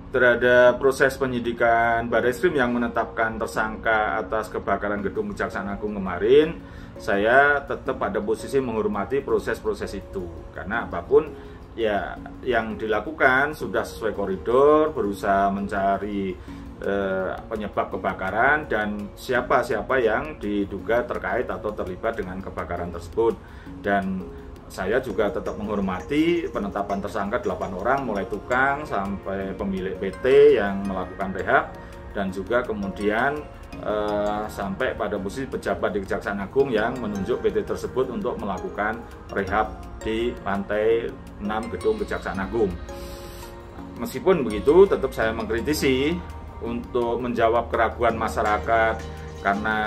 terhadap proses penyidikan Barreskrim yang menetapkan tersangka atas kebakaran gedung Kejaksaan Agung kemarin, saya tetap pada posisi menghormati proses-proses itu. Karena apapun ya yang dilakukan sudah sesuai koridor, berusaha mencari penyebab kebakaran dan siapa-siapa yang diduga terkait atau terlibat dengan kebakaran tersebut. Dan saya juga tetap menghormati penetapan tersangka 8 orang, mulai tukang sampai pemilik PT yang melakukan rehab, dan juga kemudian sampai pada posisi pejabat di Kejaksaan Agung yang menunjuk PT tersebut untuk melakukan rehab di lantai 6 gedung Kejaksaan Agung. Meskipun begitu, tetap saya mengkritisi untuk menjawab keraguan masyarakat karena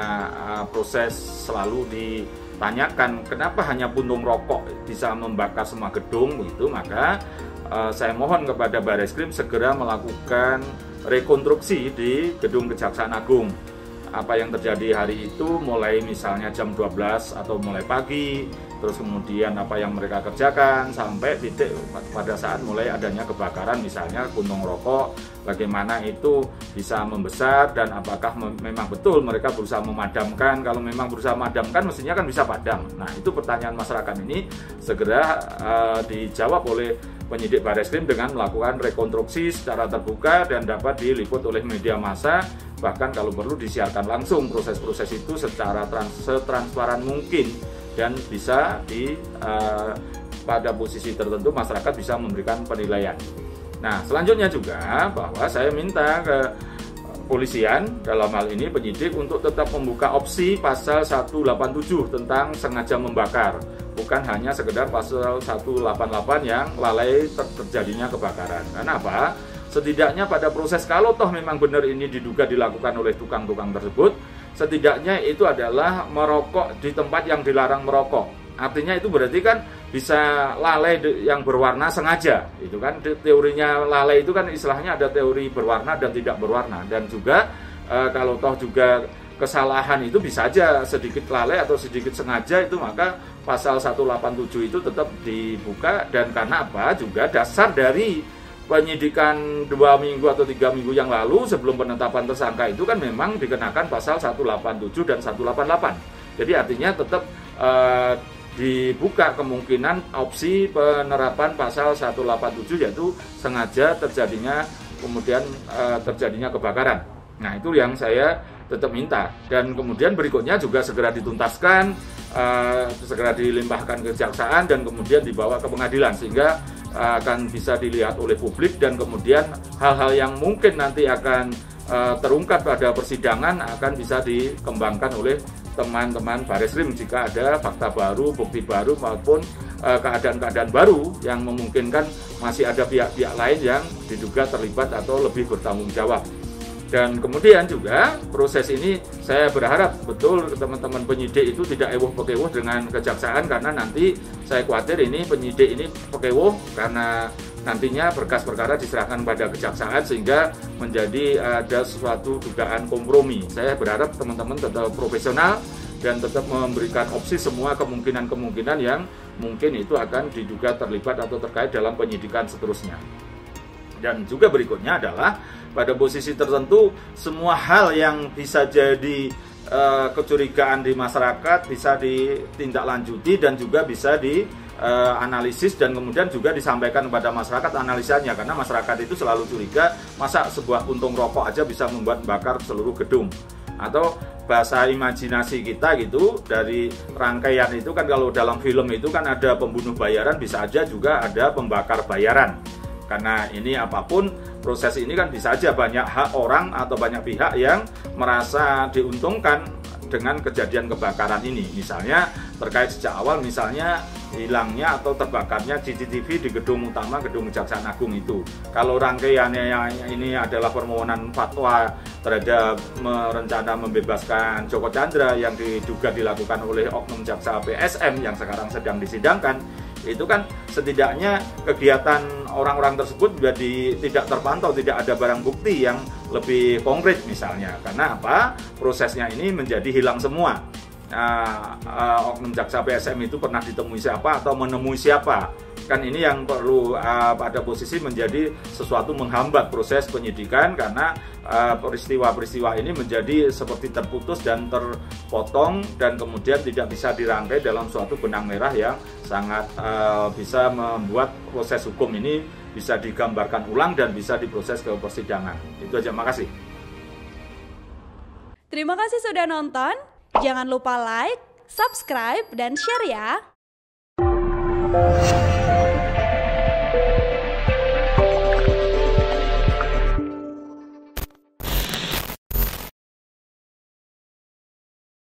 proses selalu ditanyakan kenapa hanya puntung rokok bisa membakar semua gedung begitu. Maka saya mohon kepada Barreskrim segera melakukan rekonstruksi di gedung Kejaksaan Agung. Apa yang terjadi hari itu, mulai misalnya jam 12 atau mulai pagi, terus kemudian apa yang mereka kerjakan sampai titik pada saat mulai adanya kebakaran, misalnya puntung rokok, bagaimana itu bisa membesar dan apakah memang betul mereka berusaha memadamkan. Kalau memang berusaha memadamkan mestinya kan bisa padam. Nah, itu pertanyaan masyarakat ini segera dijawab oleh penyidik Barreskrim dengan melakukan rekonstruksi secara terbuka dan dapat diliput oleh media massa. Bahkan kalau perlu disiarkan langsung proses-proses itu secara setransparan mungkin, dan bisa pada posisi tertentu masyarakat bisa memberikan penilaian. Nah, selanjutnya juga bahwa saya minta ke polisian, dalam hal ini penyidik, untuk tetap membuka opsi pasal 187 tentang sengaja membakar, bukan hanya sekedar pasal 188 yang lalai terjadinya kebakaran. Karena apa? Setidaknya pada proses, kalau toh memang benar ini diduga dilakukan oleh tukang-tukang tersebut, setidaknya itu adalah merokok di tempat yang dilarang merokok. Artinya itu berarti kan bisa lalai yang berwarna sengaja. Itu kan teorinya lalai itu kan istilahnya ada teori berwarna dan tidak berwarna. Dan juga kalau toh juga kesalahan itu bisa aja sedikit lalai atau sedikit sengaja, itu maka pasal 187 itu tetap dibuka. Dan karena apa? Juga dasar dari penyidikan 2 minggu atau 3 minggu yang lalu sebelum penetapan tersangka itu kan memang dikenakan pasal 187 dan 188. Jadi artinya tetap dibuka kemungkinan opsi penerapan pasal 187, yaitu sengaja terjadinya kebakaran. Nah, itu yang saya tetap minta. Dan kemudian berikutnya juga segera dituntaskan, segera dilimpahkan ke kejaksaan dan kemudian dibawa ke pengadilan, sehingga akan bisa dilihat oleh publik, dan kemudian hal-hal yang mungkin nanti akan terungkap pada persidangan akan bisa dikembangkan oleh teman-teman Barreskrim jika ada fakta baru, bukti baru, maupun keadaan-keadaan baru yang memungkinkan masih ada pihak-pihak lain yang diduga terlibat atau lebih bertanggung jawab. Dan kemudian juga proses ini saya berharap betul teman-teman penyidik itu tidak ewuh-pekewuh dengan kejaksaan, karena nanti saya khawatir ini penyidik ini pekewuh karena nantinya berkas perkara diserahkan pada kejaksaan sehingga menjadi ada suatu dugaan kompromi. Saya berharap teman-teman tetap profesional dan tetap memberikan opsi semua kemungkinan-kemungkinan yang mungkin itu akan diduga terlibat atau terkait dalam penyidikan seterusnya. Dan juga berikutnya adalah pada posisi tertentu semua hal yang bisa jadi kecurigaan di masyarakat bisa ditindaklanjuti dan juga bisa dianalisis dan kemudian juga disampaikan kepada masyarakat analisanya, karena masyarakat itu selalu curiga, masa sebuah puntung rokok aja bisa membuat bakar seluruh gedung. Atau bahasa imajinasi kita gitu, dari rangkaian itu kan kalau dalam film itu kan ada pembunuh bayaran, bisa aja juga ada pembakar bayaran. Karena ini apapun proses ini kan bisa aja banyak hak orang atau banyak pihak yang merasa diuntungkan dengan kejadian kebakaran ini. Misalnya terkait sejak awal, misalnya hilangnya atau terbakarnya CCTV di gedung utama gedung Kejaksaan Agung itu. Kalau rangkaiannya yang ini adalah permohonan fatwa terhadap rencana membebaskan Joko Chandra yang diduga dilakukan oleh oknum jaksa PSM yang sekarang sedang disidangkan, itu kan setidaknya kegiatan orang-orang tersebut jadi tidak terpantau, tidak ada barang bukti yang lebih konkret misalnya. Karena apa? Prosesnya ini menjadi hilang semua. Oknum jaksa PSM itu pernah ditemui siapa atau menemui siapa. kan ini yang perlu pada posisi menjadi sesuatu menghambat proses penyidikan, karena peristiwa-peristiwa ini menjadi seperti terputus dan terpotong dan kemudian tidak bisa dirangkai dalam suatu benang merah yang sangat bisa membuat proses hukum ini bisa digambarkan ulang dan bisa diproses ke persidangan. Itu aja, makasih. Terima kasih sudah nonton. Jangan lupa like, subscribe, dan share ya.